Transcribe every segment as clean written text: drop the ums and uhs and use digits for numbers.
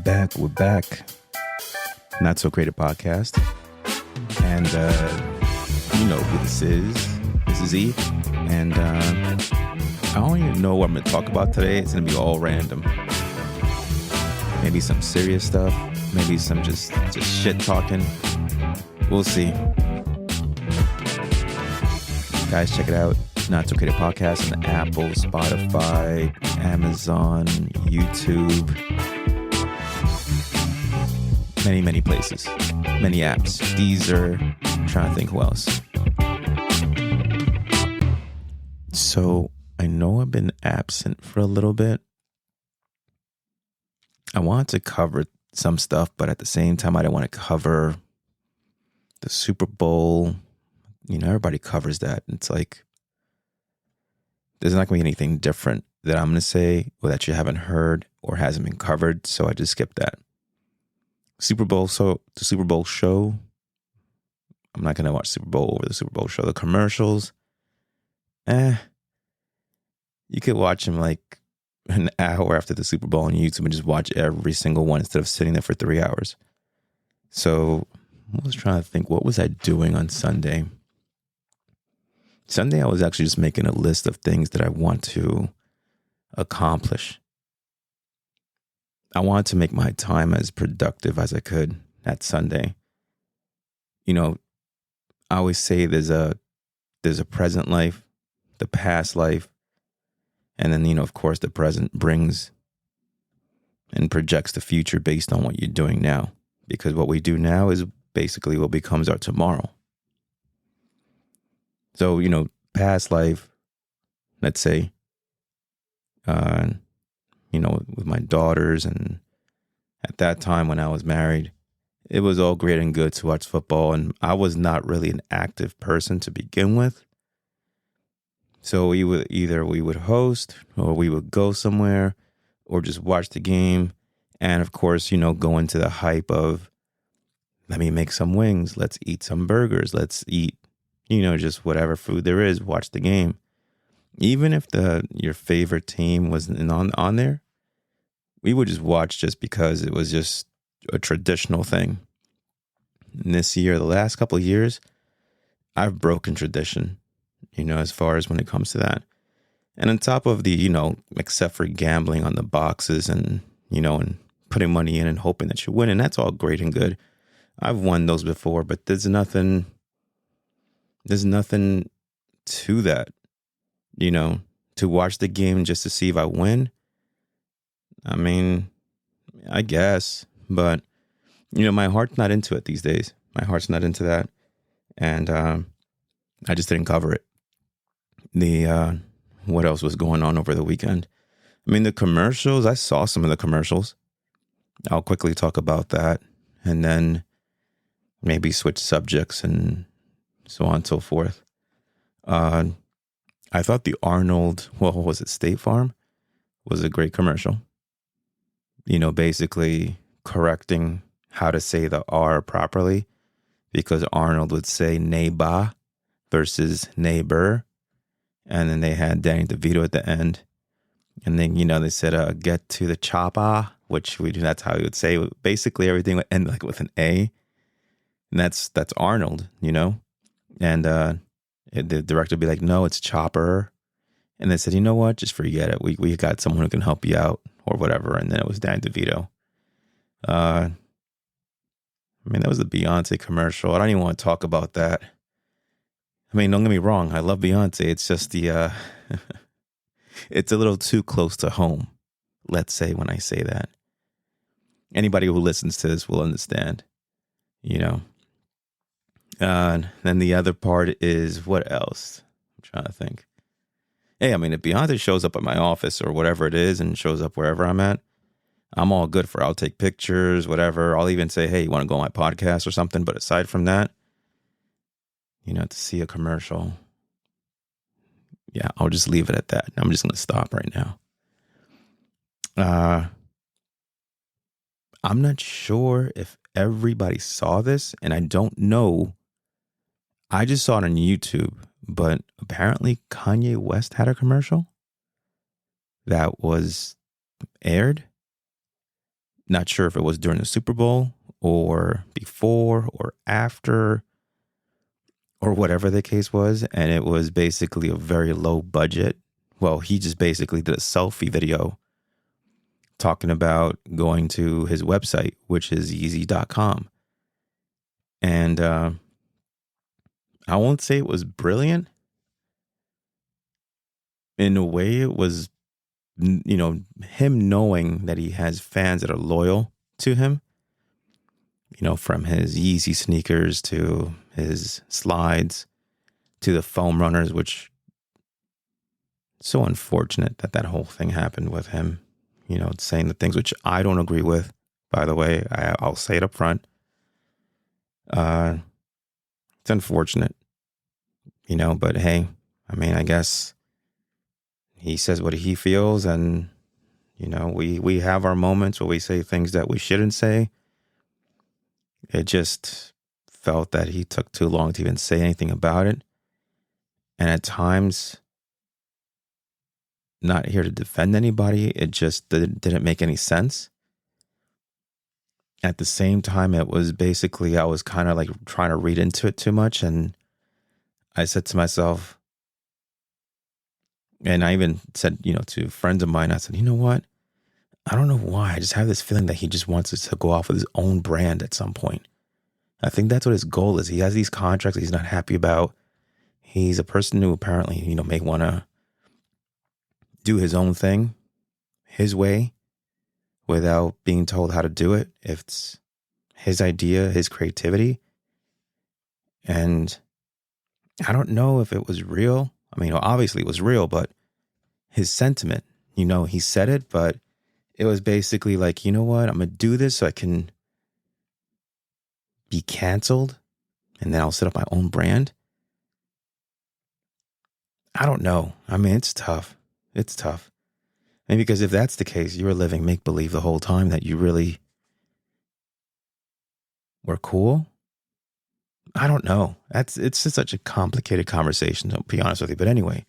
back. We're back. Not So Creative Podcast. And you know who this is. This is E. And I don't even know what I'm going to talk about today. It's going to be all random. Maybe some serious stuff. Maybe some just shit talking. We'll see. Guys, check it out. Not So Creative Podcast on Apple, Spotify, Amazon, YouTube. Many places. Many apps. Deezer. I'm trying to think who else. So, I know I've been absent for a little bit. I wanted to cover some stuff, but at the same time, I didn't want to cover the Super Bowl. You know, everybody covers that. It's like, there's not going to be anything different that I'm going to say or that you haven't heard or hasn't been covered. So I just skipped that. Super Bowl. So the Super Bowl show, I'm not going to watch Super Bowl over the Super Bowl show. The commercials, you could watch them like an hour after the Super Bowl on YouTube and just watch every single one instead of sitting there for 3 hours. So I was trying to think, what was I doing on Sunday? Sunday, I was actually just making a list of things that I want to accomplish. I wanted to make my time as productive as I could that Sunday. You know, I always say there's a present life, the past life, and then, you know, of course, the present brings and projects the future based on what you're doing now. Because what we do now is basically what becomes our tomorrow. So, you know, past life, let's say, you know, with my daughters, and at that time when I was married, it was all great and good to watch football, and I was not really an active person to begin with. So we would host, or we would go somewhere, or just watch the game, and of course, you know, go into the hype of, let me make some wings, let's eat some burgers, let's eat, you know, just whatever food there is, watch the game. Even if your favorite team wasn't on there, we would just watch just because it was just a traditional thing. And this year, the last couple of years, I've broken tradition, you know, as far as when it comes to that. And on top of the, you know, except for gambling on the boxes and, you know, and putting money in and hoping that you win, and that's all great and good. I've won those before, but there's nothing to that, you know, to watch the game just to see if I win. I mean, I guess, but, you know, my heart's not into it these days. My heart's not into that. And I just didn't cover it. What else was going on over the weekend? I mean, the commercials, I saw some of the commercials. I'll quickly talk about that and then maybe switch subjects and so on and so forth. I thought the Arnold, State Farm, was a great commercial. You know, basically correcting how to say the R properly, because Arnold would say neighbor versus neighbor. And then they had Danny DeVito at the end. And then, you know, they said, get to the chopper, which that's how he would say. Basically, everything would end like with an A. And that's Arnold, you know. And the director would be like, no, it's Chopper. And they said, you know what? Just forget it. We got someone who can help you out or whatever. And then it was Danny DeVito. I mean, that was the Beyonce commercial. I don't even want to talk about that. I mean, don't get me wrong. I love Beyonce. It's just it's a little too close to home, let's say, when I say that. Anybody who listens to this will understand, you know. Then the other part is, what else? I'm trying to think. Hey, I mean, if Beyonce shows up at my office or whatever it is and shows up wherever I'm at, I'm all good for it. I'll take pictures, whatever. I'll even say, hey, you want to go on my podcast or something? But aside from that, you know, to see a commercial, yeah, I'll just leave it at that. I'm just going to stop right now. I'm not sure if everybody saw this, and I don't know. I just saw it on YouTube, but apparently Kanye West had a commercial that was aired. Not sure if it was during the Super Bowl or before or after or whatever the case was. And it was basically a very low budget. Well, he just basically did a selfie video talking about going to his website, which is Yeezy.com. And I won't say it was brilliant. In a way, it was, him knowing that he has fans that are loyal to him, from his Yeezy sneakers to his slides to the foam runners, which so unfortunate that whole thing happened with him, saying the things which I don't agree with, by the way. I'll say it up front. It's unfortunate, but hey, I guess he says what he feels, and, we have our moments where we say things that we shouldn't say. It just felt that he took too long to even say anything about it. And at times, not here to defend anybody, it just didn't make any sense. At the same time, it was basically, I was kind of like trying to read into it too much. And I said to myself, and I even said, to friends of mine, I said, you know what? I don't know why. I just have this feeling that he just wants us to go off with his own brand at some point. I think that's what his goal is. He has these contracts he's not happy about. He's a person who apparently, may want to do his own thing, his way, without being told how to do it. If it's his idea, his creativity. And I don't know if it was real. Obviously it was real, but his sentiment, he said it, but it was basically like, you know what? I'm going to do this so I can be canceled, and then I'll set up my own brand. I don't know. It's tough. It's tough. And because if that's the case, you were living make-believe the whole time that you really were cool. I don't know. It's just such a complicated conversation, to be honest with you. But anyway,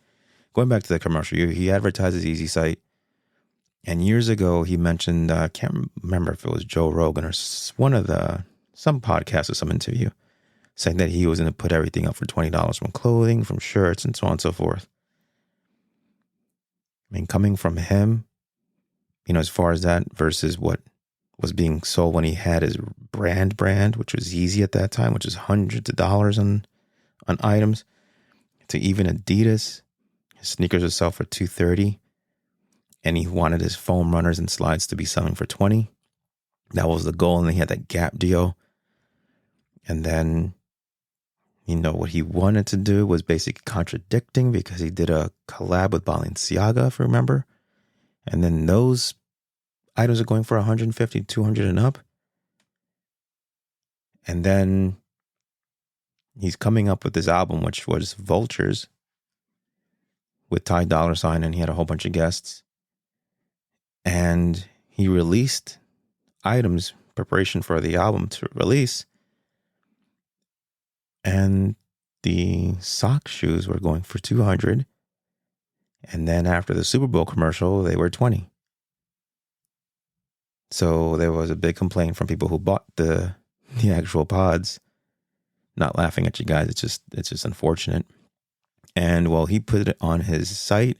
going back to the commercial, he advertises Yeezy site. And years ago, he mentioned, I can't remember if it was Joe Rogan or some podcast or some interview, saying that he was going to put everything up for $20 from clothing, from shirts, and so on and so forth. Coming from him, as far as that versus what was being sold when he had his brand, which was Yeezy at that time, which is hundreds of dollars on items, to even Adidas, his sneakers would sell for $230. And he wanted his foam runners and slides to be selling for $20. That was the goal. And then he had that Gap deal. And then, what he wanted to do was basically contradicting, because he did a collab with Balenciaga, if you remember. And then those items are going for $150, $200 and up. And then he's coming up with this album, which was Vultures, with Ty Dolla $ign, and he had a whole bunch of guests. And he released items, preparation for the album to release. And the sock shoes were going for $200. And then after the Super Bowl commercial, they were $20. So there was a big complaint from people who bought the actual pods. Not laughing at you guys. It's just unfortunate. And he put it on his site,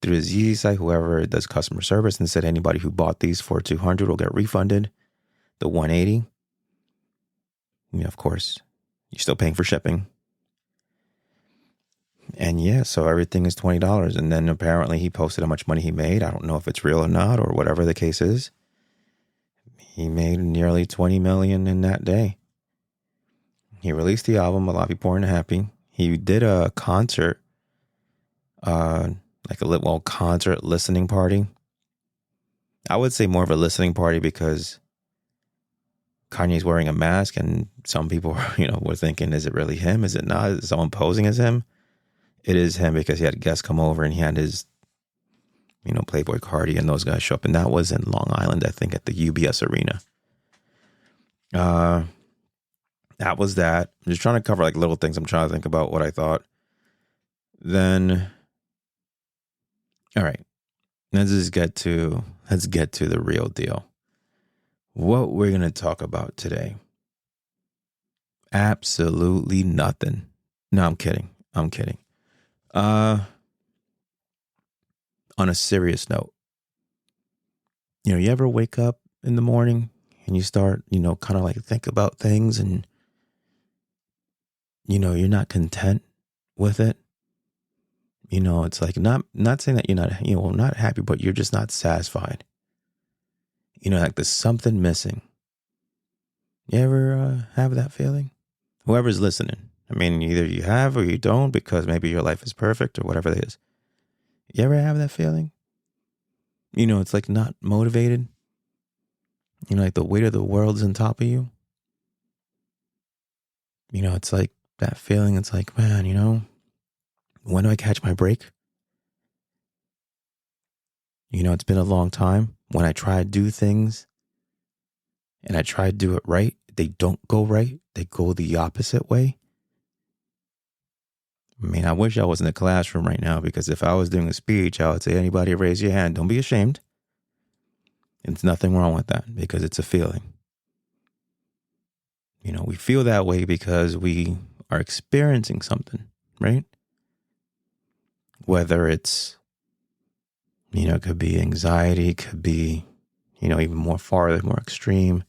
through his Yeezy site, whoever does customer service, and said anybody who bought these for $200 will get refunded the $180. Of course, you're still paying for shipping. And so everything is $20. And then apparently he posted how much money he made. I don't know if it's real or not, or whatever the case is. He made nearly $20 million in that day. He released the album. A lot of people weren't happy. He did a concert, concert listening party. I would say more of a listening party, because Kanye's wearing a mask, and some people, were thinking, is it really him? Is it not? Is someone posing as him? It is him, because he had guests come over, and he had his, Playboy Cardi and those guys show up. And that was in Long Island, I think, at the UBS Arena. That was that. I'm just trying to cover little things. I'm trying to think about what I thought. Then, all right, let's get to the real deal. what we're going to talk about today. Absolutely nothing. No, I'm kidding. On a serious note, you ever wake up in the morning and you start, kind of like think about things and, you're not content with it. It's like not saying that you're not, not happy, but you're just not satisfied. Like there's something missing. You ever have that feeling? Whoever's listening. I mean, either you have or you don't because maybe your life is perfect or whatever it is. You ever have that feeling? It's like not motivated. Like the weight of the world's on top of you. It's like that feeling. It's like, man, when do I catch my break? It's been a long time. When I try to do things and I try to do it right, they don't go right. They go the opposite way. I mean, I wish I was in the classroom right now because if I was doing a speech, I would say, anybody raise your hand. Don't be ashamed. And there's nothing wrong with that because it's a feeling. We feel that way because we are experiencing something, right? Whether it's, it could be anxiety, could be, even more farther, more extreme.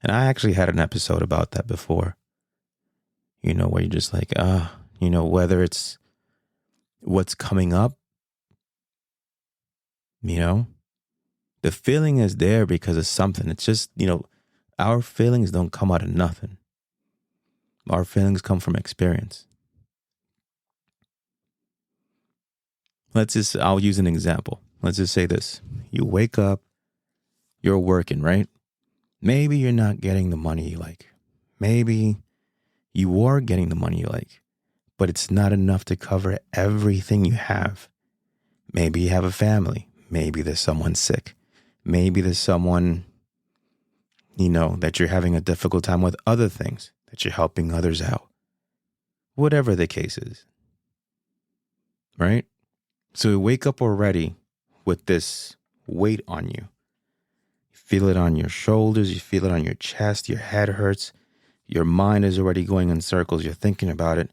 And I actually had an episode about that before, where you're just like, whether it's what's coming up, the feeling is there because of something. It's just, our feelings don't come out of nothing. Our feelings come from experience. I'll use an example. Let's just say this. You wake up, you're working, right? Maybe you're not getting the money you like. Maybe you are getting the money you like, but it's not enough to cover everything you have. Maybe you have a family. Maybe there's someone sick. Maybe there's someone, that you're having a difficult time with other things, that you're helping others out. Whatever the case is. Right? So you wake up already with this weight on you. You feel it on your shoulders. You feel it on your chest. Your head hurts. Your mind is already going in circles. You're thinking about it.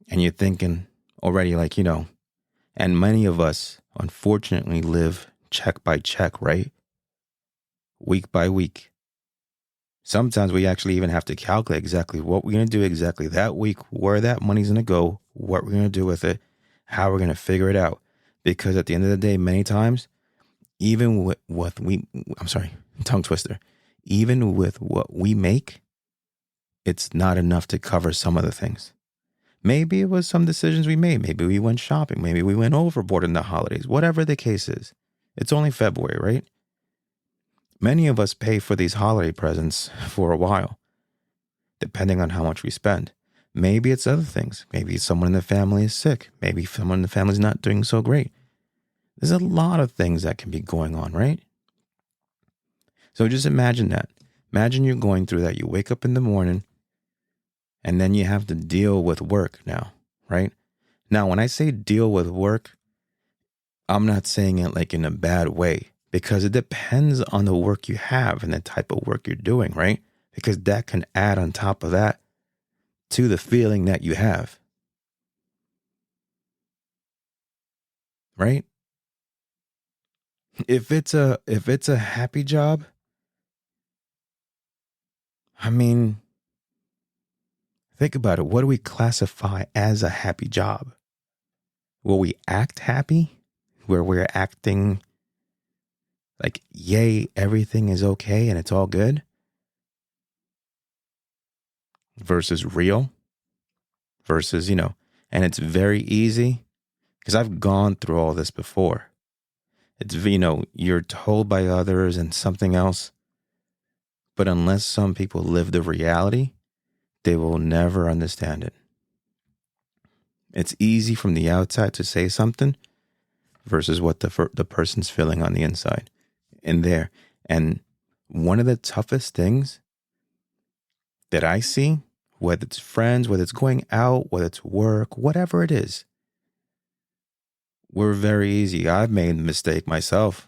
And you're thinking already like, and many of us, unfortunately, live check by check, right? Week by week. Sometimes we actually even have to calculate exactly what we're going to do exactly that week, where that money's going to go, what we're going to do with it, how we're going to figure it out. Because at the end of the day, many times, even with what tongue twister, even with what we make, it's not enough to cover some of the things. Maybe it was some decisions we made. Maybe we went shopping. Maybe we went overboard in the holidays. Whatever the case is. It's only February, right? Many of us pay for these holiday presents for a while, depending on how much we spend. Maybe it's other things. Maybe someone in the family is sick. Maybe someone in the family is not doing so great. There's a lot of things that can be going on, right? So just imagine that. Imagine you're going through that. You wake up in the morning and then you have to deal with work now, right? Now, when I say deal with work, I'm not saying it like in a bad way because it depends on the work you have and the type of work you're doing, right? Because that can add on top of that to the feeling that you have, right? If it's a happy job, I mean, think about it. What do we classify as a happy job? Will we act happy? Where we're acting like, yay, everything is okay and it's all good? Versus real? Versus, and it's very easy because I've gone through all this before. It's, you're told by others and something else. But unless some people live the reality, they will never understand it. It's easy from the outside to say something versus what the person's feeling on the inside in there. And one of the toughest things that I see, whether it's friends, whether it's going out, whether it's work, whatever it is, we're very easy. I've made the mistake myself.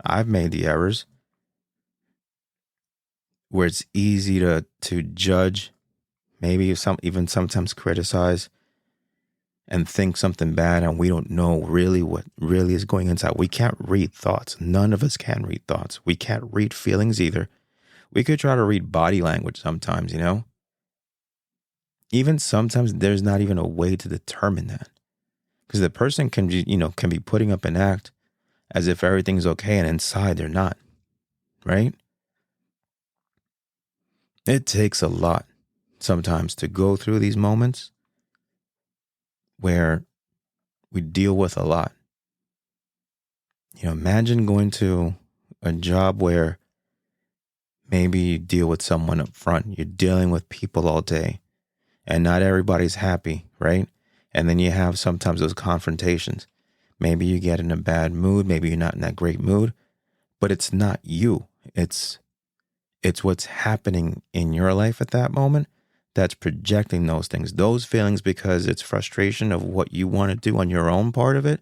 I've made the errors. where it's easy to judge, maybe even sometimes criticize and think something bad, and we don't know really what really is going inside. We can't read thoughts. None of us can read thoughts. We can't read feelings either. We could try to read body language sometimes, Even sometimes there's not even a way to determine that. Because the person can be putting up an act as if everything's okay, and inside they're not, right? It takes a lot sometimes to go through these moments where we deal with a lot. Imagine going to a job where maybe you deal with someone up front. You're dealing with people all day, and not everybody's happy, right? And then you have sometimes those confrontations. Maybe you get in a bad mood. Maybe you're not in that great mood, but it's not you. It's what's happening in your life at that moment that's projecting those things, those feelings, because it's frustration of what you want to do on your own part of it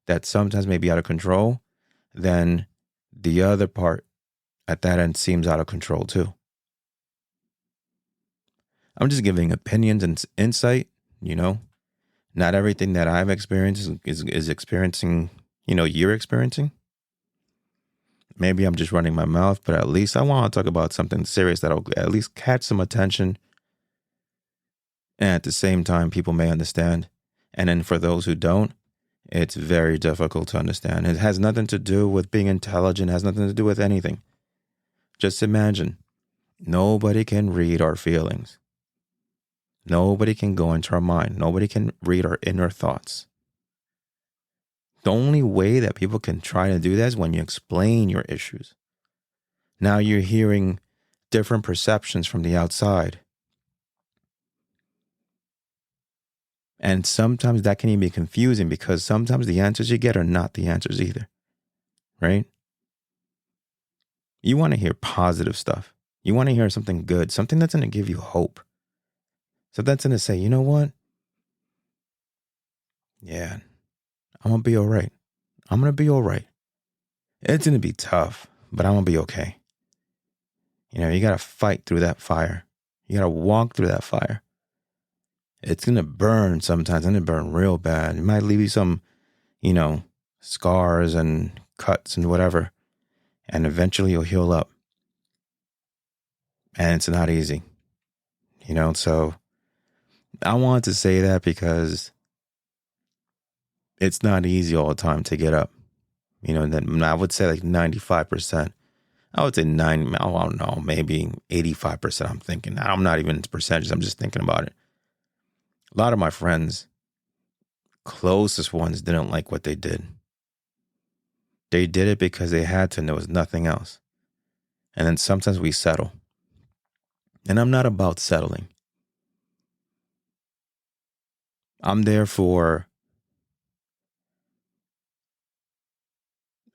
that sometimes may be out of control. Then the other part at that end seems out of control too. I'm just giving opinions and insight, Not everything that I've experienced is experiencing, you're experiencing. Maybe I'm just running my mouth, but at least I want to talk about something serious that'll at least catch some attention. And at the same time, people may understand. And then for those who don't, it's very difficult to understand. It has nothing to do with being intelligent. It has nothing to do with anything. Just imagine, nobody can read our feelings. Nobody can go into our mind. Nobody can read our inner thoughts. The only way that people can try to do that is when you explain your issues. Now you're hearing different perceptions from the outside. And sometimes that can even be confusing, because sometimes the answers you get are not the answers either, right? You want to hear positive stuff. You want to hear something good, something that's going to give you hope. So that's going to say, you know what? Yeah, I'm going to be all right. I'm going to be all right. It's going to be tough, but I'm going to be okay. You got to fight through that fire. You got to walk through that fire. It's going to burn sometimes. It's going to burn real bad. It might leave you some, scars and cuts and whatever. And eventually you'll heal up. And it's not easy. So I wanted to say that because it's not easy all the time to get up. That I would say like 95%. I would say I don't know, maybe 85%. I'm thinking. I'm not even into percentages. I'm just thinking about it. A lot of my friends, closest ones, didn't like what they did. They did it because they had to, and there was nothing else. And then sometimes we settle. And I'm not about settling. I'm there for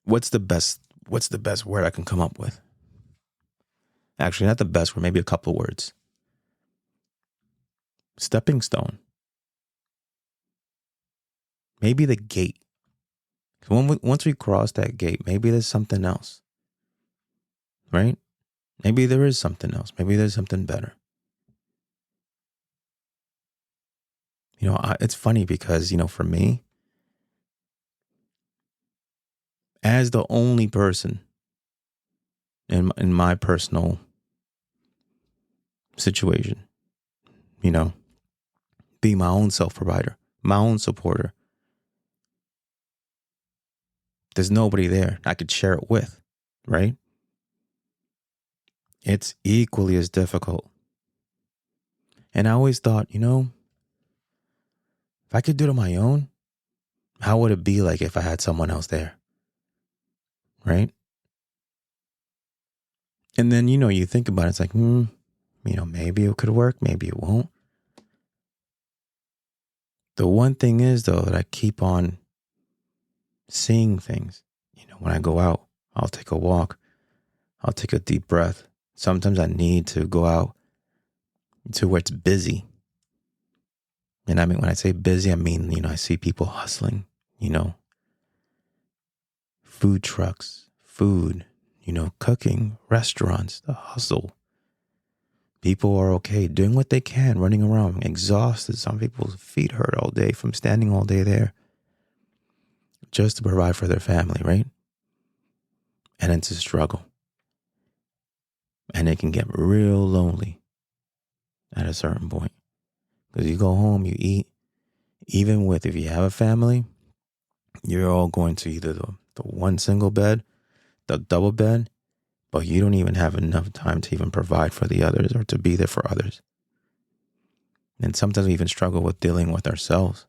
what's the best word I can come up with? Actually, not the best word, maybe a couple words. Stepping stone. Maybe the gate. Once we cross that gate, maybe there's something else. Right? Maybe there is something else. Maybe there's something better. It's funny because, for me, as the only person in my personal situation, being my own self-provider, my own supporter, there's nobody there I could share it with, right? It's equally as difficult. And I always thought, if I could do it on my own, how would it be like if I had someone else there? Right? And then, you think about it, it's like, maybe it could work, maybe it won't. The one thing is, though, that I keep on seeing things. When I go out, I'll take a walk. I'll take a deep breath. Sometimes I need to go out to where it's busy. And I mean, when I say busy, I mean, I see people hustling, food trucks, food, cooking, restaurants, the hustle. People are okay doing what they can, running around, exhausted. Some people's feet hurt all day from standing all day there just to provide for their family, right? And it's a struggle. And it can get real lonely at a certain point. Because you go home, you eat. Even if you have a family, you're all going to either the one single bed, the double bed, but you don't even have enough time to even provide for the others or to be there for others. And sometimes we even struggle with dealing with ourselves.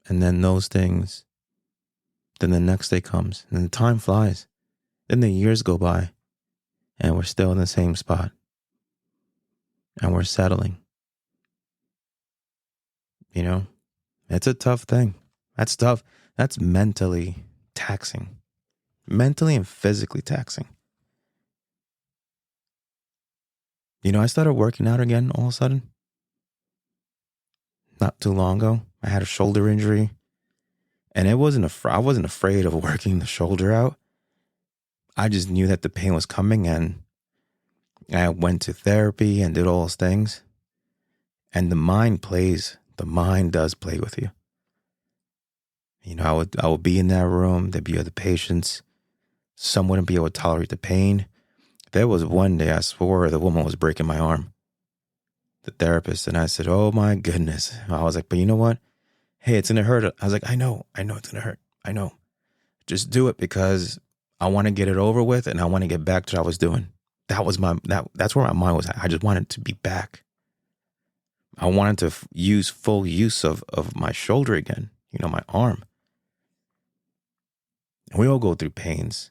And then those things, then the next day comes, and the time flies. Then the years go by, and we're still in the same spot. And we're settling. It's a tough thing. That's tough. That's mentally taxing. Mentally and physically taxing. I started working out again all of a sudden. Not too long ago. I had a shoulder injury. And I wasn't afraid of working the shoulder out. I just knew that the pain was coming, and I went to therapy and did all those things. And the mind does play with you. I would be in that room. There'd be other patients. Some wouldn't be able to tolerate the pain. There was one day I swore the woman was breaking my arm, the therapist. And I said, oh my goodness. I was like, but you know what? Hey, it's going to hurt. I was like, I know it's going to hurt. I know. Just do it because I want to get it over with and I want to get back to what I was doing. That's where my mind was at. I just wanted to be back. I wanted to use full use of my shoulder again, my arm. And we all go through pains.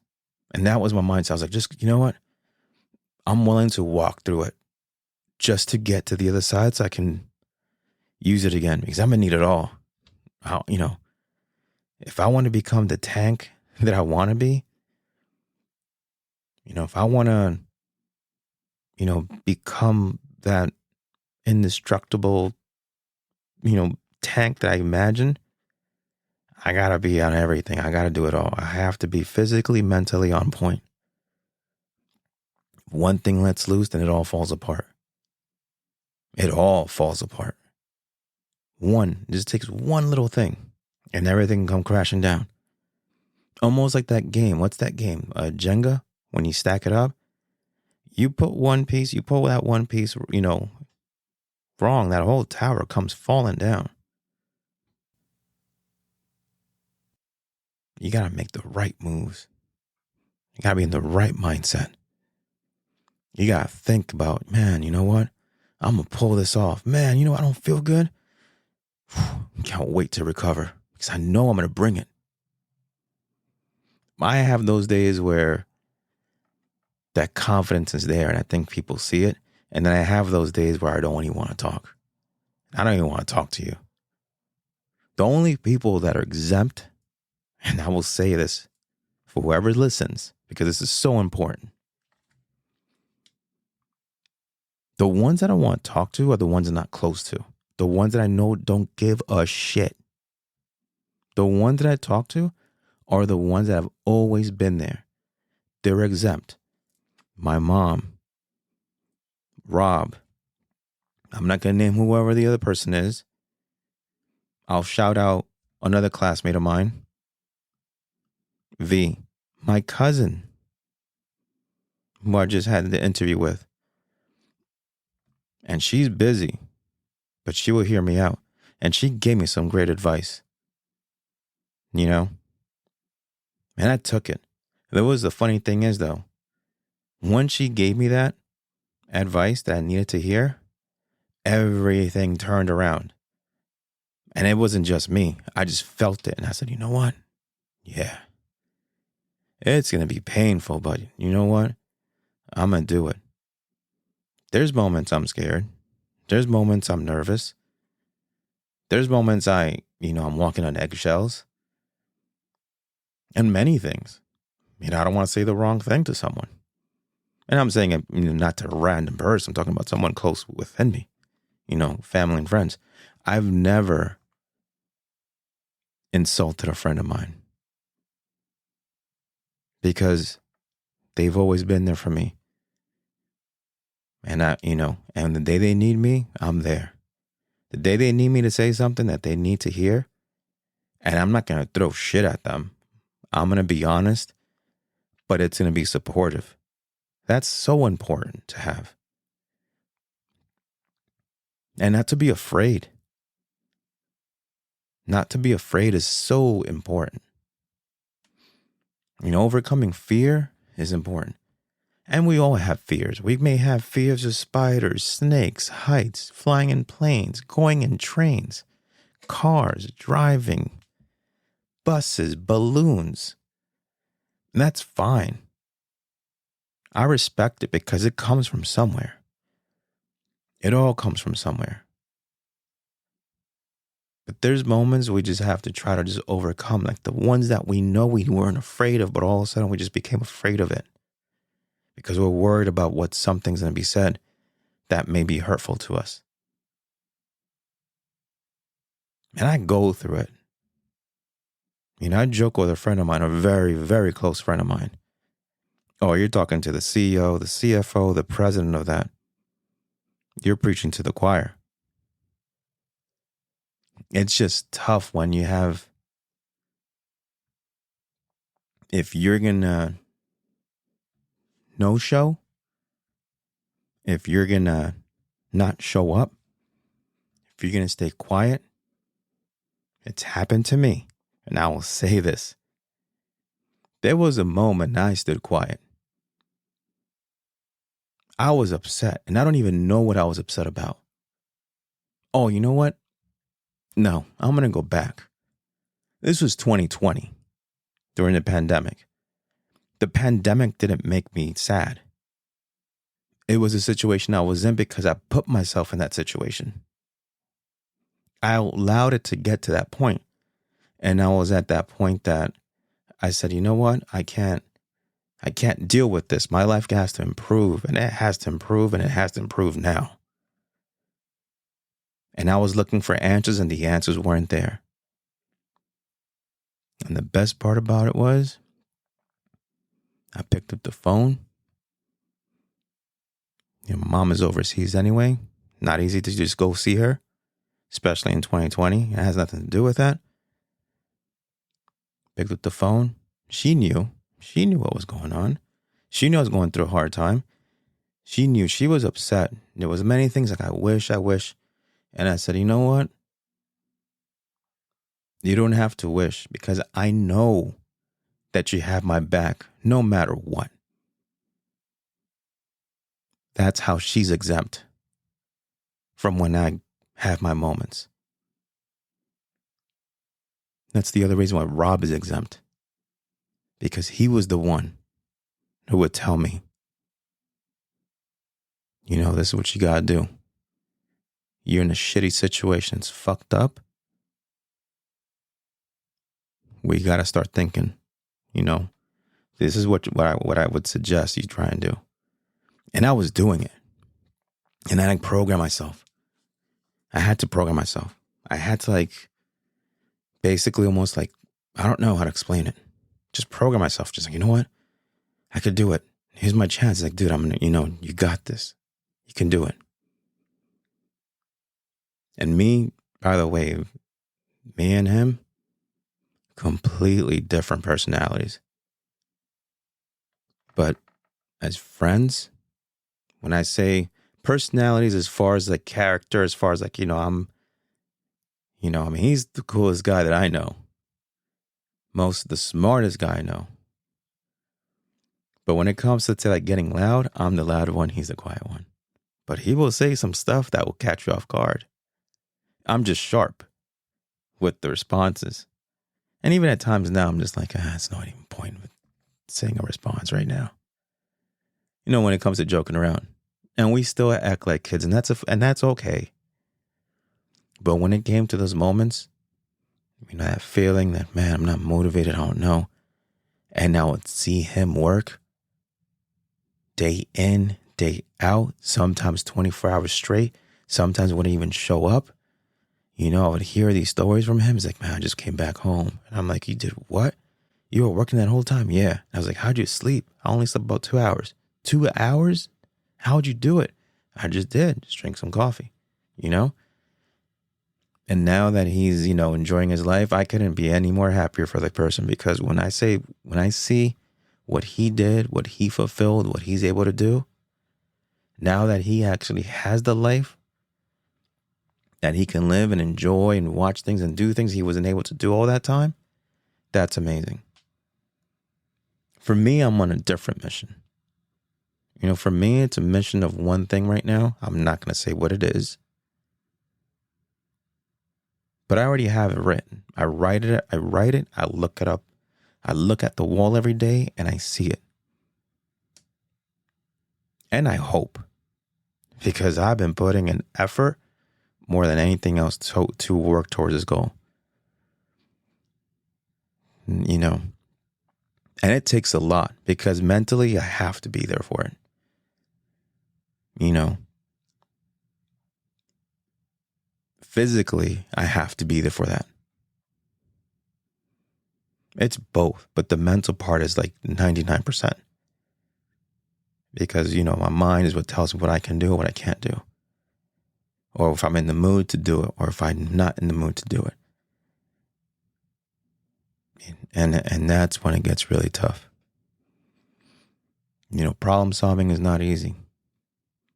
And that was my mindset. I was like, just, you know what? I'm willing to walk through it just to get to the other side so I can use it again because I'm going to need it all. If I want to become the tank that I want to be, if I want to, become that indestructible, tank that I imagine, I got to be on everything. I got to do it all. I have to be physically, mentally on point. If one thing lets loose, then it all falls apart. It all falls apart. It just takes one little thing and everything can come crashing down. Almost like that game. What's that game? Jenga? When you stack it up, you pull that one piece, wrong. That whole tower comes falling down. You got to make the right moves. You got to be in the right mindset. You got to think about, man, you know what? I'm going to pull this off. Man, I don't feel good. Can't wait to recover because I know I'm going to bring it. I have those days where that confidence is there and I think people see it. And then I have those days where I don't even want to talk. I don't even want to talk to you. The only people that are exempt, and I will say this for whoever listens, because this is so important. The ones that I want to talk to are the ones I'm not close to. The ones that I know don't give a shit. The ones that I talk to are the ones that have always been there. They're exempt. My mom, Rob, I'm not going to name whoever the other person is. I'll shout out another classmate of mine, V, my cousin, who I just had the interview with. And she's busy, but she will hear me out. And she gave me some great advice. And I took it. The funny thing is, though, when she gave me that advice that I needed to hear, everything turned around. And it wasn't just me. I just felt it. And I said, you know what? Yeah. It's going to be painful, but you know what? I'm going to do it. There's moments I'm scared. There's moments I'm nervous. There's moments I'm walking on eggshells. And many things. I don't want to say the wrong thing to someone. And I'm saying it not to a random person. I'm talking about someone close within me. Family and friends. I've never insulted a friend of mine. because they've always been there for me. And and the day they need me, I'm there. The day they need me to say something that they need to hear, and I'm not going to throw shit at them. I'm going to be honest, but it's going to be supportive. That's so important to have. And not to be afraid. Not to be afraid is so important. Overcoming fear is important. And we all have fears. We may have fears of spiders, snakes, heights, flying in planes, going in trains, cars, driving, buses, balloons. And that's fine. I respect it because it comes from somewhere. It all comes from somewhere. But there's moments we just have to try to just overcome, like the ones that we know we weren't afraid of, but all of a sudden we just became afraid of it. Because we're worried about what something's going to be said that may be hurtful to us. And I go through it. I joke with a friend of mine, a very, very close friend of mine. Oh, you're talking to the CEO, the CFO, the president of that. You're preaching to the choir. It's just tough when you have, if you're going to no show, if you're going to not show up, if you're going to stay quiet, it's happened to me. And I will say this. There was a moment I stood quiet. I was upset, and I don't even know what I was upset about. Oh, you know what? No, I'm going to go back. This was 2020, during the pandemic. The pandemic didn't make me sad. It was a situation I was in because I put myself in that situation. I allowed it to get to that point. And I was at that point that I said, you know what? I can't deal with this. My life has to improve, and it has to improve, and it has to improve now. And I was looking for answers, and the answers weren't there. And the best part about it was, I picked up the phone. My mom is overseas anyway. Not easy to just go see her, especially in 2020. It has nothing to do with that. Picked up the phone. She knew what was going on. She knew I was going through a hard time. She knew she was upset. There was many things like I wish. And I said, you know what? You don't have to wish, because I know that you have my back no matter what. That's how she's exempt from when I have my moments. That's the other reason why Rob is exempt. Because he was the one who would tell me, this is what you gotta do. You're in a shitty situation. It's fucked up. We gotta start thinking, this is what I would suggest you try and do. And I was doing it. And I program myself. I had to program myself. I had to basically almost I don't know how to explain it. Just program myself. Just you know what? I could do it. Here's my chance. Dude, I'm going to, you got this. You can do it. And me, by the way, me and him, completely different personalities. But as friends, when I say personalities, as far as character, as far as he's the coolest guy that I know. The smartest guy I know. But when it comes to getting loud, I'm the loud one, he's the quiet one. But he will say some stuff that will catch you off guard. I'm just sharp with the responses. And even at times now, I'm just it's not even point with saying a response right now. When it comes to joking around. And we still act like kids, and that's okay. But when it came to those moments, that feeling that, man, I'm not motivated, I don't know. And I would see him work day in, day out, sometimes 24 hours straight. Sometimes wouldn't even show up. I would hear these stories from him. He's like, man, I just came back home. And I'm like, you did what? You were working that whole time? Yeah. I was like, how'd you sleep? I only slept about 2 hours. 2 hours? How'd you do it? I just did. Just drink some coffee, you know? And now that he's, enjoying his life, I couldn't be any more happier for the person, because when I see what he did, what he fulfilled, what he's able to do, now that he actually has the life that he can live and enjoy and watch things and do things he wasn't able to do all that time, that's amazing. For me, I'm on a different mission. For me, it's a mission of one thing right now. I'm not going to say what it is, but I already have it written. I write it, I look it up. I look at the wall every day and I see it. And I hope, because I've been putting in effort more than anything else to work towards this goal. And it takes a lot, because mentally I have to be there for it. Physically, I have to be there for that. It's both, but the mental part is like 99%. Because, my mind is what tells me what I can do and what I can't do. Or if I'm in the mood to do it, or if I'm not in the mood to do it. And that's when it gets really tough. Problem solving is not easy.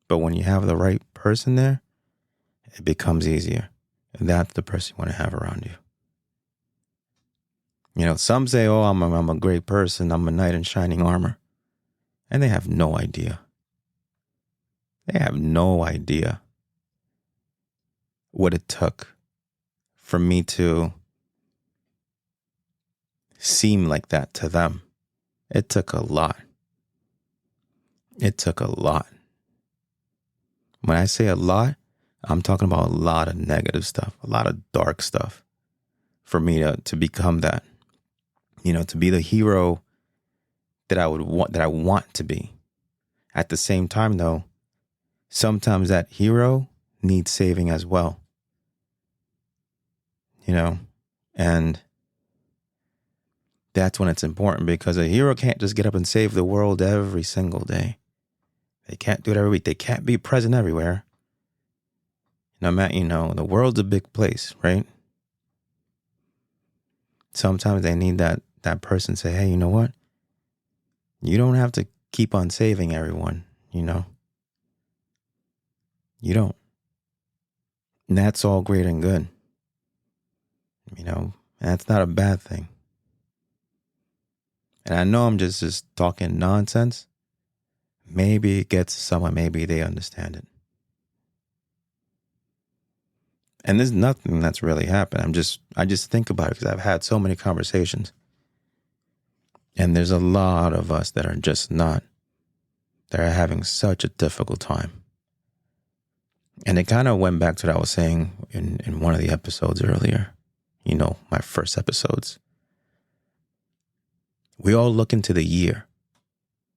But when you have the right person there, it becomes easier. And that's the person you want to have around you. Some say, oh, I'm a great person. I'm a knight in shining armor. And they have no idea. They have no idea what it took for me to seem like that to them. It took a lot. It took a lot. When I say a lot, I'm talking about a lot of negative stuff, a lot of dark stuff for me to become that, to be the hero that I want to be. At the same time, though, sometimes that hero needs saving as well, and that's when it's important, because a hero can't just get up and save the world every single day. They can't do it every week. They can't be present everywhere. The world's a big place, right? Sometimes they need that person say, hey, you know what? You don't have to keep on saving everyone, You don't. And that's all great and good. And that's not a bad thing. And I know I'm just talking nonsense. Maybe it gets someone, maybe they understand it. And there's nothing that's really happened. I just think about it because I've had so many conversations. And there's a lot of us that are just not, that are having such a difficult time. And it kind of went back to what I was saying in one of the episodes earlier, my first episodes. We all look into the year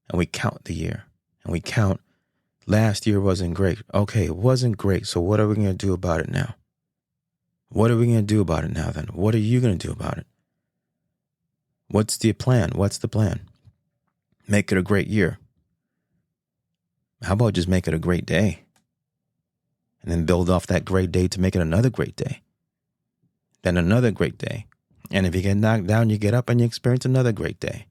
and we count the year and we count, last year wasn't great. Okay, it wasn't great. So what are we going to do about it now? What are we going to do about it now then? What are you going to do about it? What's the plan? What's the plan? Make it a great year. How about just make it a great day? And then build off that great day to make it another great day. Then another great day. And if you get knocked down, you get up and you experience another great day.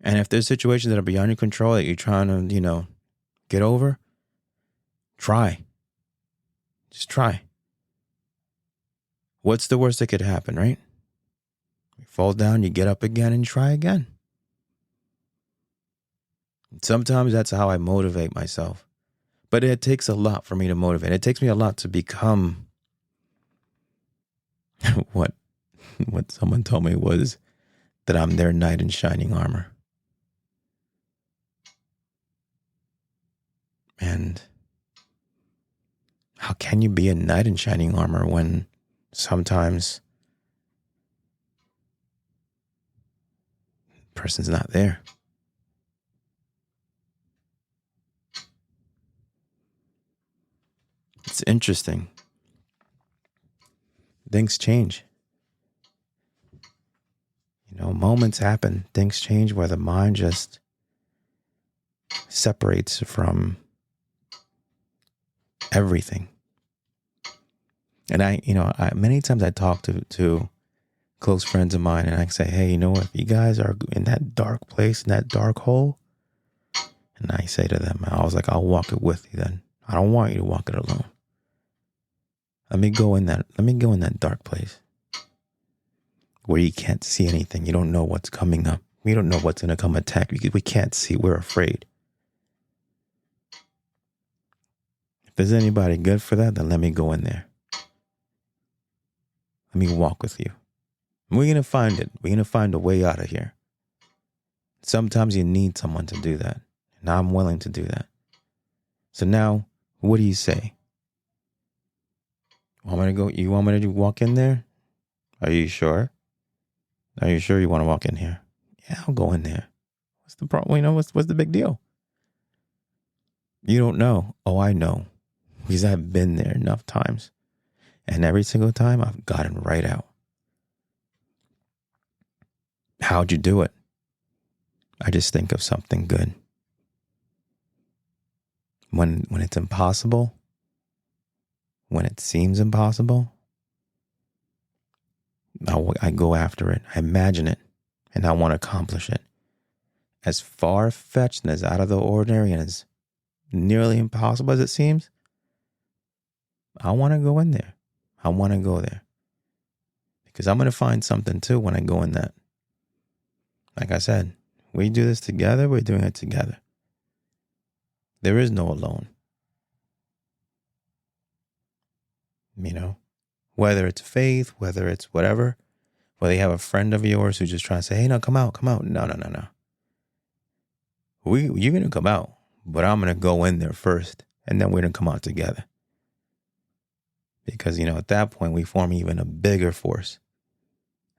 And if there's situations that are beyond your control that you're trying to, get over, try. Just try. What's the worst that could happen, right? You fall down, you get up again and try again. Sometimes that's how I motivate myself. But it takes a lot for me to motivate. It takes me a lot to become what someone told me was that I'm their knight in shining armor. And how can you be a knight in shining armor when sometimes the person's not there? It's interesting. Things change. moments happen, things change where the mind just separates from everything. And many times I talk to close friends of mine and I say, hey, you know what? If you guys are in that dark place, in that dark hole, and I say to them, I was like, I'll walk it with you then. I don't want you to walk it alone. Let me go in that dark place where you can't see anything. You don't know what's coming up. We don't know what's going to come attack. We can't see. We're afraid. If there's anybody good for that, then let me go in there. Let me walk with you. We're going to find it. We're going to find a way out of here. Sometimes you need someone to do that. And I'm willing to do that. So now, what do you say? You want me to walk in there? Are you sure? Are you sure you want to walk in here? Yeah, I'll go in there. What's the problem? What's the big deal? You don't know. Oh, I know. Because I've been there enough times. And every single time I've gotten right out. How'd you do it? I just think of something good. When it's impossible, when it seems impossible, I go after it. I imagine it, and I want to accomplish it. As far-fetched and as out of the ordinary and as nearly impossible as it seems, I want to go in there. I want to go there. Because I'm going to find something too when I go in that. Like I said, we do this together, we're doing it together. There is no alone. Whether it's faith, whether it's whatever, whether you have a friend of yours who's just trying to say, hey, no, come out. No. You're going to come out, but I'm going to go in there first, and then we're going to come out together. Because, at that point, we form even a bigger force.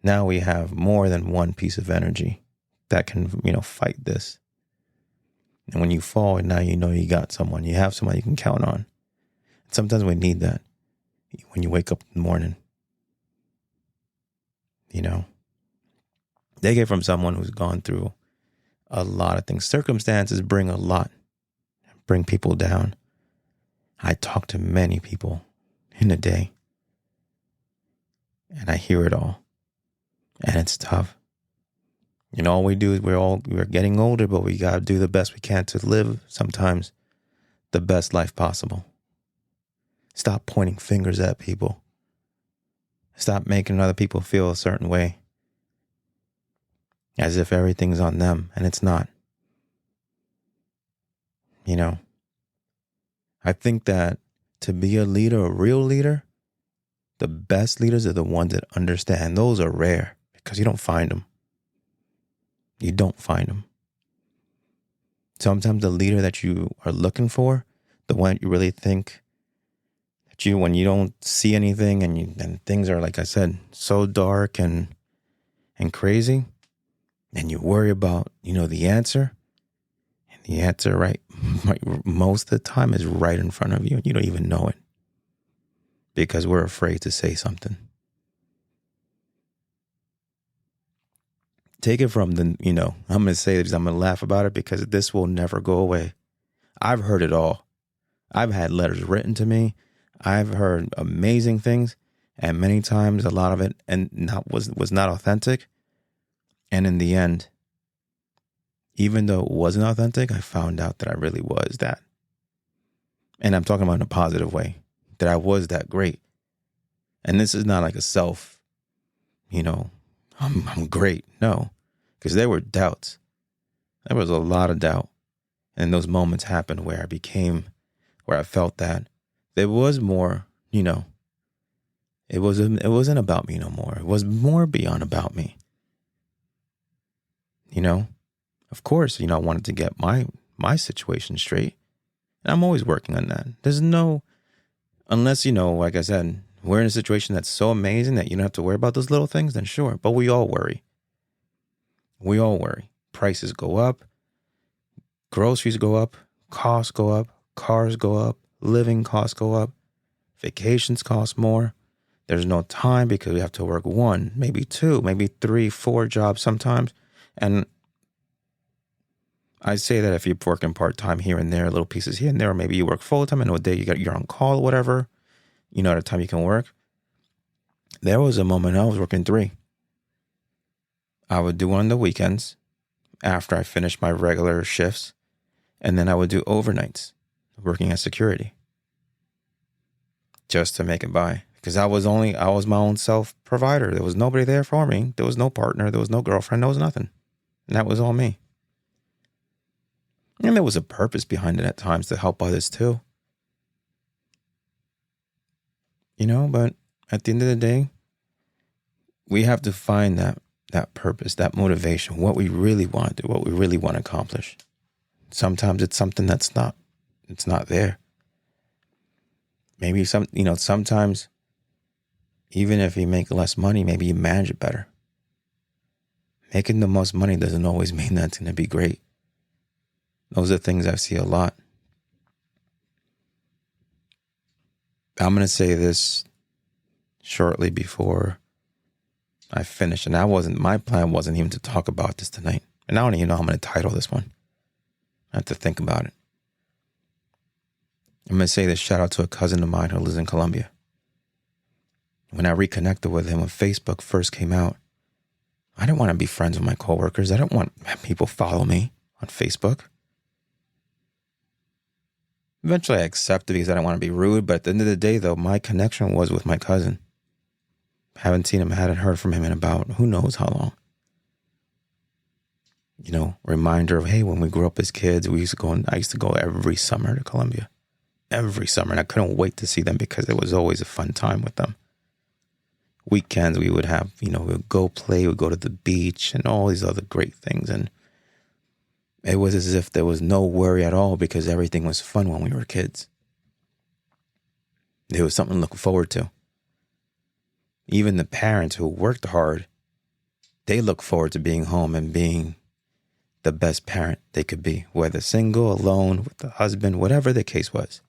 Now we have more than one piece of energy that can, fight this. And when you fall, now you got someone. You have someone you can count on. Sometimes we need that when you wake up in the morning. They get from someone who's gone through a lot of things. Circumstances bring a lot, bring people down. I talk to many people in a day, and I hear it all, and it's tough. All we do is we're getting older, but we got to do the best we can to live sometimes the best life possible. Stop pointing fingers at people. Stop making other people feel a certain way as if everything's on them, and it's not. I think that to be a leader, a real leader, the best leaders are the ones that understand. Those are rare because you don't find them. You don't find them. Sometimes the leader that you are looking for, the one you really think that when you don't see anything and things are, like I said, so dark and crazy, and you worry about, the answer, and the answer right most of the time is right in front of you, and you don't even know it because we're afraid to say something. Take it from I'm going to say this, I'm going to laugh about it because this will never go away. I've heard it all. I've had letters written to me. I've heard amazing things, and many times a lot of it was not authentic. And in the end, even though it wasn't authentic, I found out that I really was that. And I'm talking about in a positive way, that I was that great. And this is not like a self, I'm great. No, because there were doubts. There was a lot of doubt. And those moments happened where I felt that there was more, it wasn't about me no more. It was more beyond about me. Of course, I wanted to get my situation straight. And I'm always working on that. Unless, like I said, we're in a situation that's so amazing that you don't have to worry about those little things, then sure. But we all worry. Prices go up. Groceries go up. Costs go up. Cars go up. Living costs go up. Vacations cost more. There's no time because we have to work one, maybe two, maybe three, four jobs sometimes. And I say that if you're working part-time here and there, little pieces here and there, or maybe you work full-time and a day you're on call or whatever, at a time you can work. There was a moment I was working three. I would do one on the weekends after I finished my regular shifts, and then I would do overnights working as security just to make it by. Because I was my own self-provider. There was nobody there for me. There was no partner. There was no girlfriend. There was nothing. And that was all me. And there was a purpose behind it at times to help others too. But at the end of the day, we have to find that purpose, that motivation, what we really want to do, what we really want to accomplish. Sometimes it's something it's not there. Maybe sometimes even if you make less money, maybe you manage it better. Making the most money doesn't always mean that's going to be great. Those are things I see a lot. I'm going to say this shortly before I finish. And my plan wasn't even to talk about this tonight. And I don't even know how I'm going to title this one. I have to think about it. I'm going to say this shout out to a cousin of mine who lives in Colombia. When I reconnected with him when Facebook first came out, I didn't want to be friends with my coworkers. I don't want people follow me on Facebook. Eventually I accepted because I didn't want to be rude. But at the end of the day, though, my connection was with my cousin. Haven't seen him, hadn't heard from him in about who knows how long. Reminder of, hey, when we grew up as kids, I used to go every summer to Colombia. Every summer. And I couldn't wait to see them because it was always a fun time with them. Weekends we would have, we would go play, we'd go to the beach and all these other great things. And it was as if there was no worry at all because everything was fun when we were kids. There was something to look forward to. Even the parents who worked hard, they look forward to being home and being the best parent they could be, whether single, alone, with the husband, whatever the case was.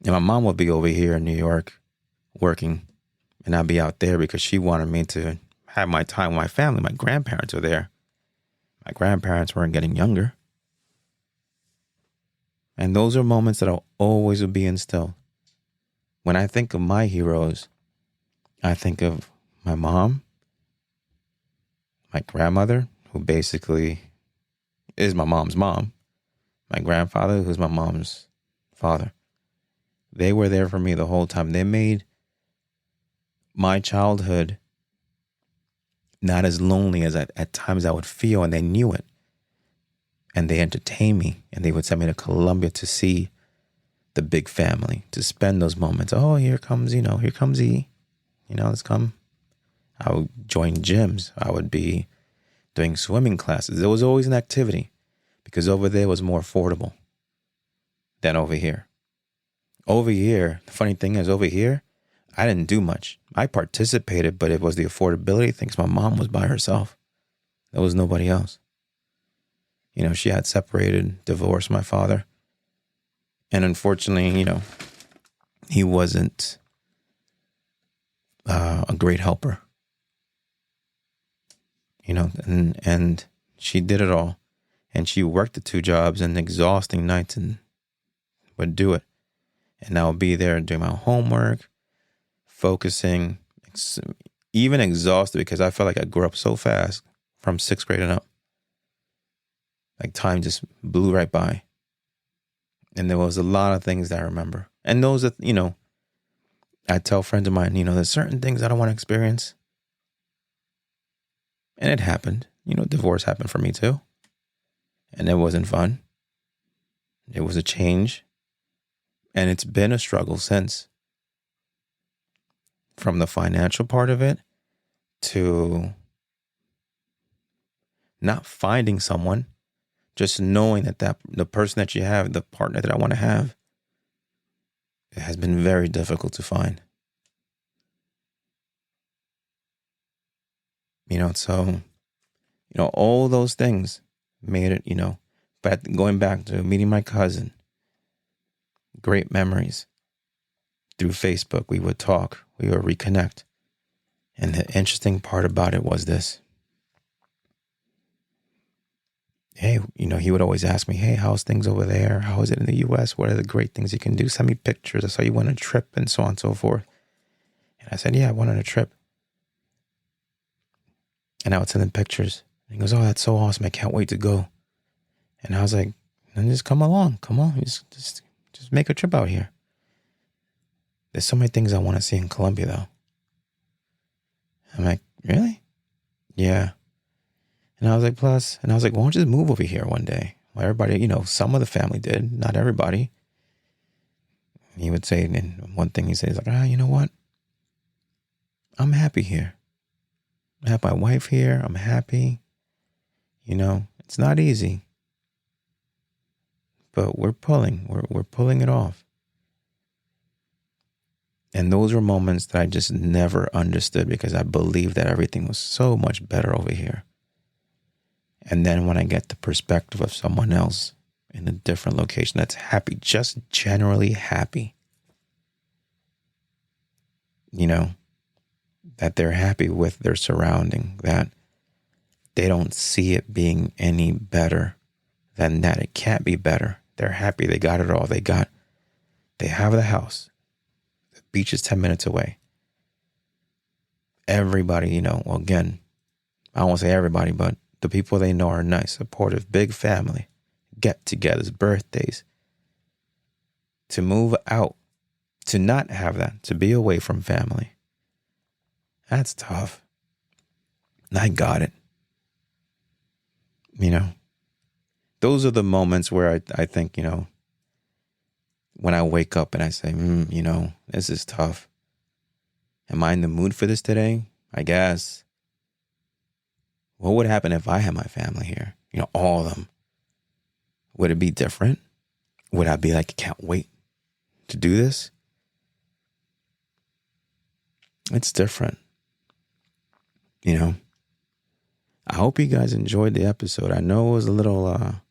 And my mom would be over here in New York working, and I'd be out there because she wanted me to have my time with my family. My grandparents were there. My grandparents weren't getting younger. And those are moments that I'll always will be instilled. When I think of my heroes, I think of my mom, my grandmother, who basically is my mom's mom, my grandfather, who's my mom's father. They were there for me the whole time. They made my childhood not as lonely as at times I would feel, and they knew it. And they entertained me, and they would send me to Colombia to see the big family, to spend those moments. Oh, here comes E. Let's come. I would join gyms. I would be doing swimming classes. There was always an activity because over there was more affordable than over here. Over here, the funny thing is over here, I didn't do much. I participated, but it was the affordability thing. 'Cause my mom was by herself. There was nobody else. She had separated, divorced my father. And unfortunately, he wasn't a great helper. And she did it all. And she worked the two jobs and exhausting nights and would do it. And I would be there doing my homework, focusing, even exhausted because I felt like I grew up so fast from 6th grade and up. Like time just blew right by. And there was a lot of things that I remember. And those that, I tell friends of mine, there's certain things I don't want to experience. And it happened. Divorce happened for me too. And it wasn't fun. It was a change. And it's been a struggle since. From the financial part of it to not finding someone, just knowing that the person that you have, the partner that I want to have, it has been very difficult to find. So, all those things made it, but going back to meeting my cousin, great memories. through Facebook. We would talk. We would reconnect. And the interesting part about it was this. Hey, he would always ask me, hey, how's things over there? How is it in the U.S.? What are the great things you can do? Send me pictures. I saw you went on a trip and so on and so forth. And I said, yeah, I went on a trip. And I would send him pictures. And he goes, oh, that's so awesome. I can't wait to go. And I was like, then just come along. Come on. Just make a trip out here. There's so many things I want to see in Colombia, though. I'm like, really? Yeah. And I was like, why don't you just move over here one day? Well, everybody, some of the family did, not everybody. He would say, and one thing he says, like, you know what? I'm happy here. I have my wife here. I'm happy. It's not easy. But we're pulling it off. And those were moments that I just never understood because I believed that everything was so much better over here. And then when I get the perspective of someone else in a different location that's happy, just generally happy, that they're happy with their surrounding, that they don't see it being any better than that. It can't be better. They're happy. They got it all. They have the house. The beach is 10 minutes away. Everybody, well, again, I won't say everybody, but the people they know are nice, supportive, big family, get-togethers, birthdays. To move out, to not have that, to be away from family, that's tough. And I got it. Those are the moments where I think, when I wake up and I say, this is tough. Am I in the mood for this today? I guess. What would happen if I had my family here? All of them. Would it be different? Would I be like, I can't wait to do this? It's different. I hope you guys enjoyed the episode. I know it was a little, I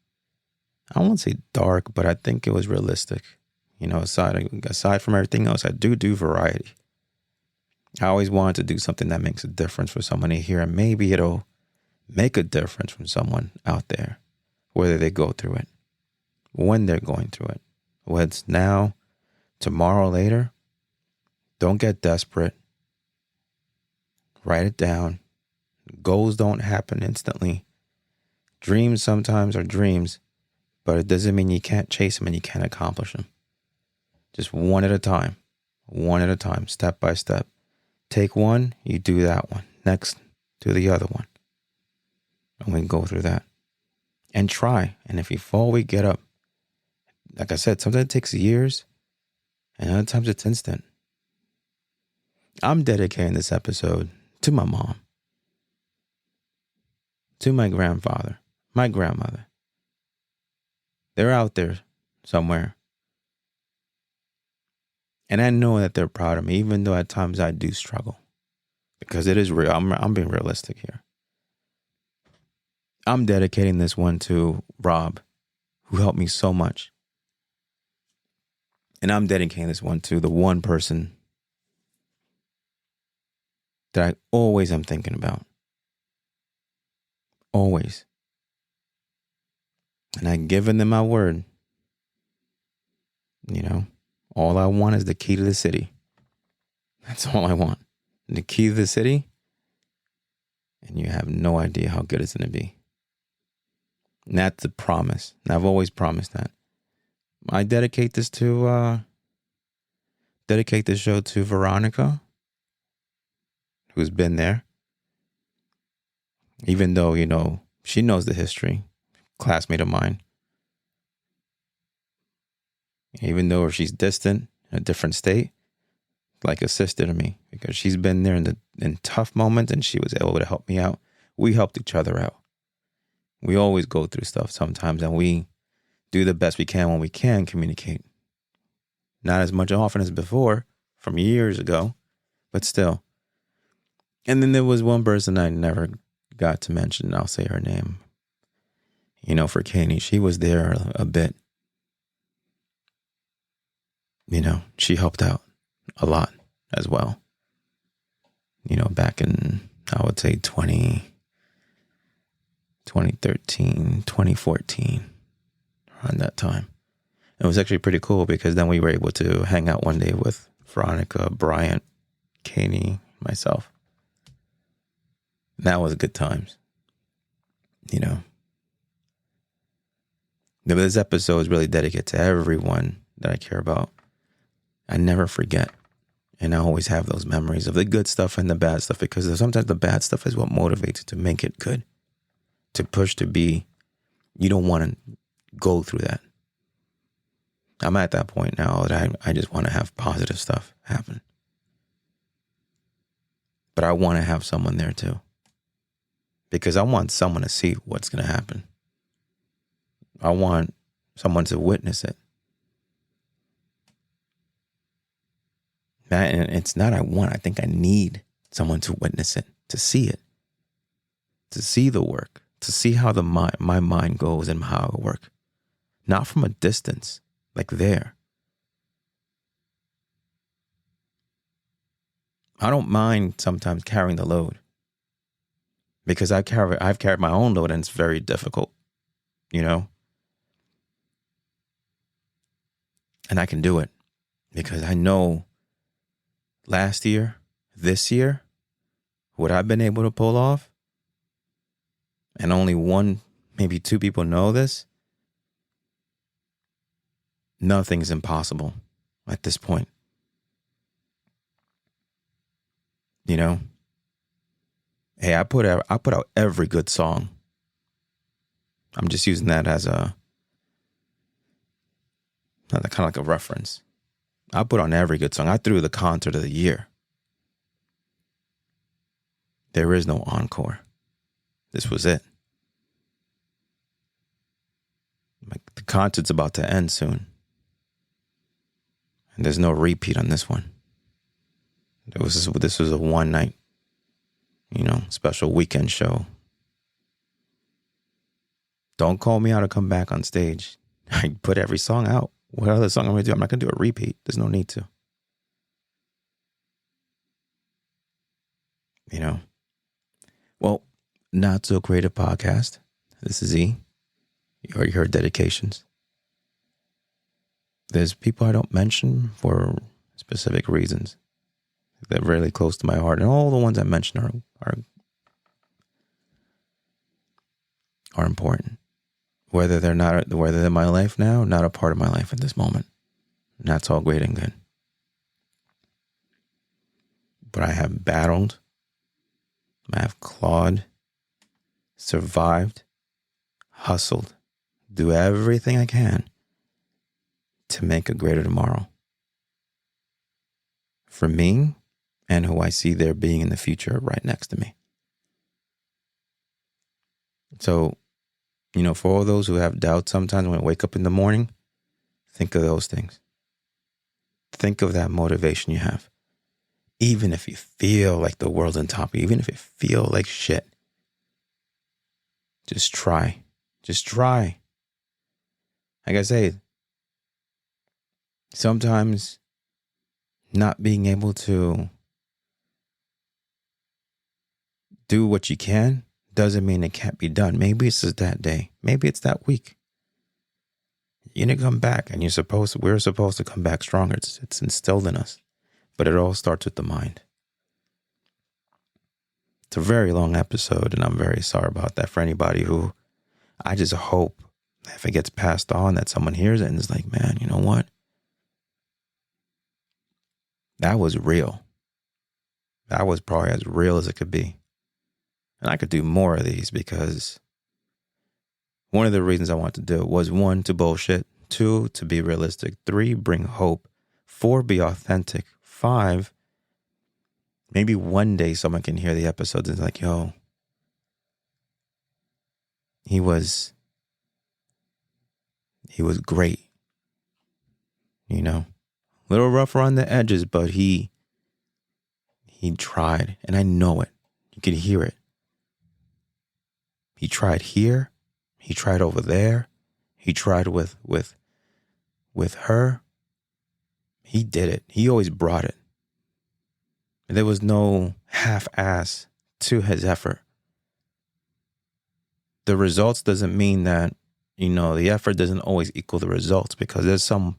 won't say dark, but I think it was realistic. Aside from everything else, I do variety. I always wanted to do something that makes a difference for someone here, and maybe it'll make a difference from someone out there, whether they go through it, when they're going through it, whether it's now, tomorrow, later. Don't get desperate. Write it down. Goals don't happen instantly. Dreams sometimes are dreams, but it doesn't mean you can't chase them and you can't accomplish them. Just one at a time, step by step. Take one, you do that one. Next, do the other one. And we go through that. And try. And if you fall, we get up. Like I said, sometimes it takes years, and other times it's instant. I'm dedicating this episode to my mom, to my grandfather, my grandmother. They're out there somewhere. And I know that they're proud of me, even though at times I do struggle. Because it is real. I'm being realistic here. I'm dedicating this one to Rob, who helped me so much. And I'm dedicating this one to the one person that I always am thinking about. Always. And I've given them my word. All I want is the key to the city. That's all I want. The key to the city. And you have no idea how good it's going to be. And that's a promise. And I've always promised that. I dedicate this show to Veronica, who's been there. Even though, she knows the history. Classmate of mine. Even though she's distant, in a different state, like a sister to me, because she's been there in tough moments and she was able to help me out. We helped each other out. We always go through stuff sometimes, and we do the best we can when we can communicate. Not as much often as before, from years ago, but still. And then there was one person I never got to mention. I'll say her name. For Kanye, she was there a bit. She helped out. a lot as well. Back in, I would say 2013, 2014, around that time. It was actually pretty cool because then we were able to hang out one day with Veronica, Bryant, Kanye, myself. That was good times. This episode is really dedicated to everyone that I care about. I never forget. And I always have those memories of the good stuff and the bad stuff, because sometimes the bad stuff is what motivates you to make it good. To push to be, you don't want to go through that. I'm at that point now that I just want to have positive stuff happen. But I want to have someone there too. Because I want someone to see what's going to happen. I want someone to witness it. And it's not I think I need someone to witness it, to see it, to see the work, to see how my mind goes and how it works. Not from a distance, like there. I don't mind sometimes carrying the load, because I've carried my own load and it's very difficult, And I can do it because I know last year, this year, what I've been able to pull off, and only one, maybe two people know this, nothing's impossible at this point. Hey, I put out every good song. I'm just using that as kind of like a reference. I put on every good song. I threw the concert of the year. There is no encore. This was it. Like, the concert's about to end soon. And there's no repeat on this one. This was a one night, special weekend show. Don't call me out to come back on stage. I put every song out. What other song am I going to do? I'm not going to do a repeat. There's no need to. Well, Not So Creative Podcast. This is E. You already heard dedications. There's people I don't mention for specific reasons. They're really close to my heart. And all the ones I mentioned are important. Whether they're in my life now, not a part of my life at this moment. And that's all great and good. But I have battled. I have clawed, survived, hustled, do everything I can to make a greater tomorrow. For me and who I see there being in the future right next to me. So, for all those who have doubts sometimes when I wake up in the morning, think of those things. Think of that motivation you have. Even if you feel like the world's on top of you, even if you feel like shit, just try. Just try. Like I say, sometimes not being able to do what you can doesn't mean it can't be done. Maybe it's just that day. Maybe it's that week. You're going to come back, and we're supposed to come back stronger. It's instilled in us. But it all starts with the mind. It's a very long episode, and I'm very sorry about that for anybody who, I just hope if it gets passed on that someone hears it and is like, man, you know what? That was real. That was probably as real as it could be. And I could do more of these because one of the reasons I wanted to do it was 1, to bullshit, 2, to be realistic, 3, bring hope, 4, be authentic, 5, maybe one day someone can hear the episodes and is like, yo, he was great, little rough around the edges, but he tried, and I know it. You could hear it. He tried here. He tried over there. He tried with her. He did it. He always brought it. There was no half-ass to his effort. The results doesn't mean that, the effort doesn't always equal the results, because there's some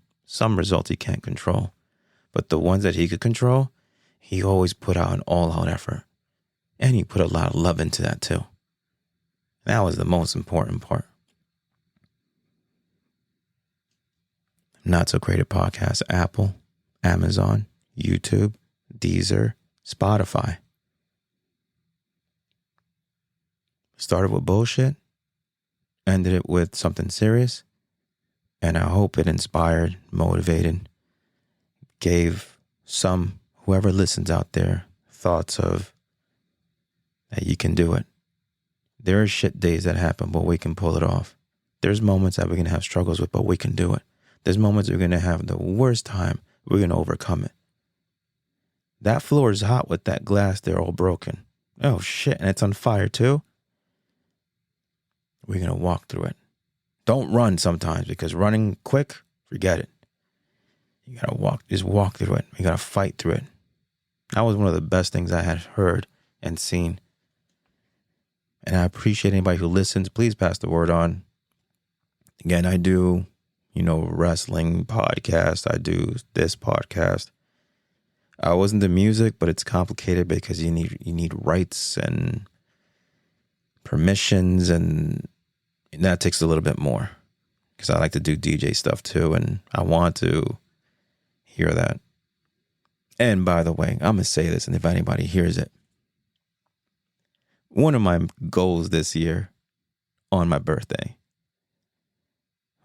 results he can't control. But the ones that he could control, he always put out an all-out effort. And he put a lot of love into that too. That was the most important part. Not So Great at Podcasts, Apple, Amazon, YouTube, Deezer, Spotify. Started with bullshit, ended it with something serious, and I hope it inspired, motivated, gave whoever listens out there, thoughts of that you can do it. There are shit days that happen, but we can pull it off. There's moments that we're going to have struggles with, but we can do it. There's moments we're going to have the worst time, we're going to overcome it. That floor is hot with that glass there all broken. Oh shit, and it's on fire too? We're going to walk through it. Don't run sometimes, because running quick, forget it. You got to just walk through it. You got to fight through it. That was one of the best things I had heard and seen. And I appreciate anybody who listens. Please pass the word on. Again, I do, wrestling podcast. I do this podcast. I wasn't the music, but it's complicated because you need rights and permissions, and that takes a little bit more, because I like to do DJ stuff too, and I want to hear that. And by the way, I'm going to say this, and if anybody hears it, one of my goals this year on my birthday,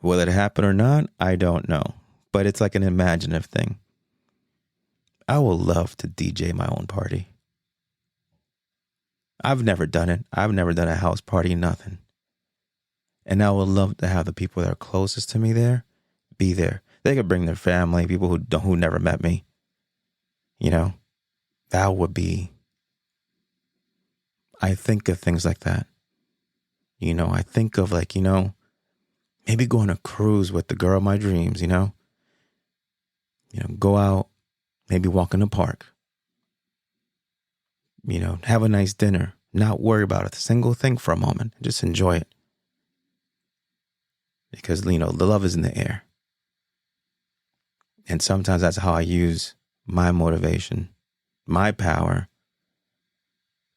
will it happen or not? I don't know, but it's like an imaginative thing. I would love to DJ my own party. I've never done it. I've never done a house party, nothing. And I would love to have the people that are closest to me there be there. They could bring their family, people who never met me. That would be. I think of things like that. I think of maybe go on a cruise with the girl of my dreams. Go out, maybe walk in the park. Have a nice dinner. Not worry about a single thing for a moment. Just enjoy it. Because, the love is in the air. And sometimes that's how I use my motivation, my power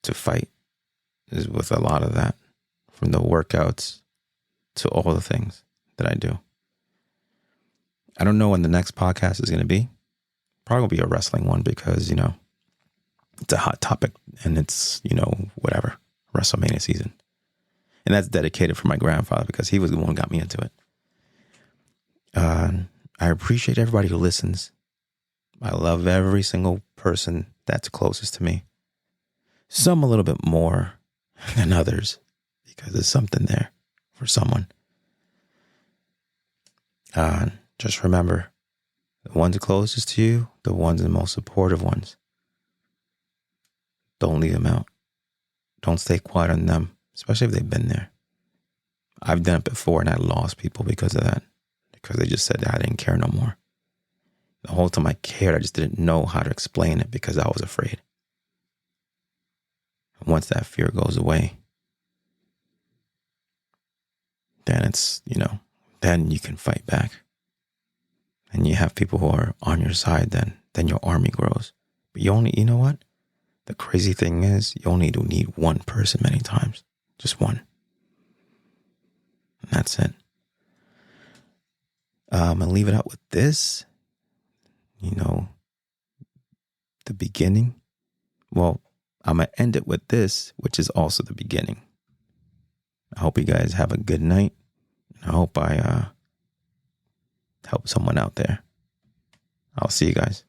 to fight, is with a lot of that. From the workouts to all the things that I do. I don't know when the next podcast is going to be. Probably going to be a wrestling one, because, it's a hot topic, and it's, whatever, WrestleMania season. And that's dedicated for my grandfather, because he was the one who got me into it. I appreciate everybody who listens. I love every single person that's closest to me. Some a little bit more than others, because there's something there for someone. Just remember, the ones closest to you, the ones the most supportive ones, don't leave them out. Don't stay quiet on them, especially if they've been there. I've done it before, and I lost people because of that, because they just said that I didn't care no more. The whole time I cared, I just didn't know how to explain it, because I was afraid. And once that fear goes away, then it's, then you can fight back. And you have people who are on your side, then your army grows. But you know what? The crazy thing is, you only do need one person many times. Just one. And that's it. I'm going to leave it out with this. The beginning. Well, I'm going to end it with this, which is also the beginning. I hope you guys have a good night. I hope I help someone out there. I'll see you guys.